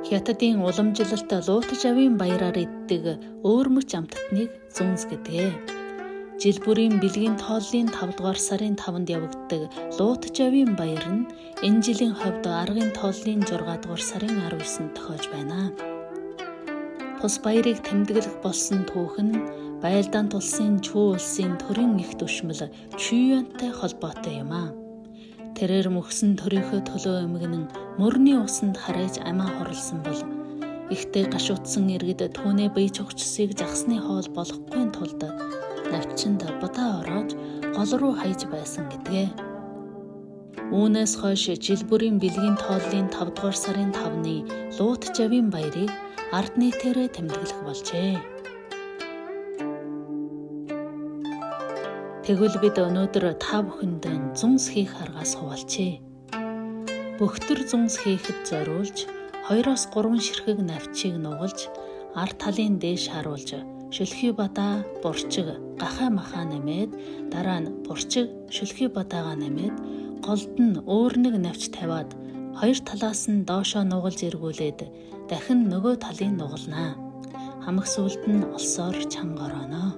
Хятадын уламжлалт луутаж авийн баяраар иддэг өөрмөч амттныг зүнз гэдэг. Жил бүрийн бэлгийн тооллын 5 дугаар сарын 5-нд явагддаг луутаж авийн баяр нь энэ жилийн хувьд аргын тооллын 6 дугаар сарын 19-нд тохиож байна. Тус баярыг тэмдэглэх болсон түүх нь Байлдаан улсын Чүү улсын төрийн их түвшмэл Чүйюантай холбоотой юм а. Тэрээр мөхсөн төрийнхөө төлөө эмгэнэн мөрний усанд харайж амиа хорлсон бол ихтэй гашуутсан иргэд түүнээ бие чухчсыг загсны хоол болохгүй тулд навчинд бутаа ороож гол руу хайж байсан гэдгээ. Үүнээс хойш жил бүрийн бэлгийн тооллын 5 дугаар сарын 5-ны луутаж авийн баярыг ард нийтээрээ тэмдэглэх болжээ. Тэгвэл бид өнөөдөр та бүхэнд зүнс хийх аргаас хуваалцъя. Бөхтөр зүнс хийхэд зориулж 2-3 ширхэг навчийг нугалж ард талын дээш харуулж шүлхий бадаа бурчиг гахаа махаа нэмээд дараа нь бурчиг шүлхий бадаагаа нэмээд голд нь өөр нэг навч тавиад хоёр талаас нь доошоо нугалж эргүүлээд дахин нөгөө талын нугалнаа. Хамаг сүлд нь олсоор чанга орооно.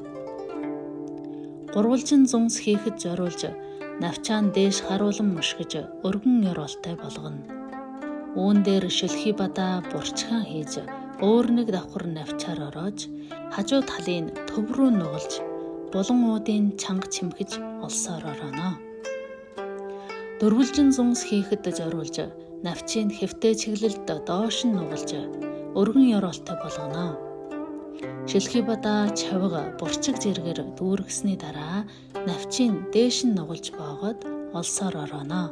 Гурвалжин зүнс хийхэд зориулж навчаан дээш харуулан мушгиж өргөн ёроолтой болгоно. Үүн дээр шүлхий бадаа бурчхан хийж өөр нэг давхар навчаар ороож хажуу талын төв рүү нугалж булан уудын чанга чимхэж олсоор орооно. Дөрвөлжин зүнс хийхэд зориулж навчийн хэвтэй чиглэлд доош нь нугалж өргөн ёроолтой болгоно. Шүлхий бадаа чавга бурчиг зэргээр дүүргэсний дараа навчийн дээш нь нугалж боогод олсоор орооно.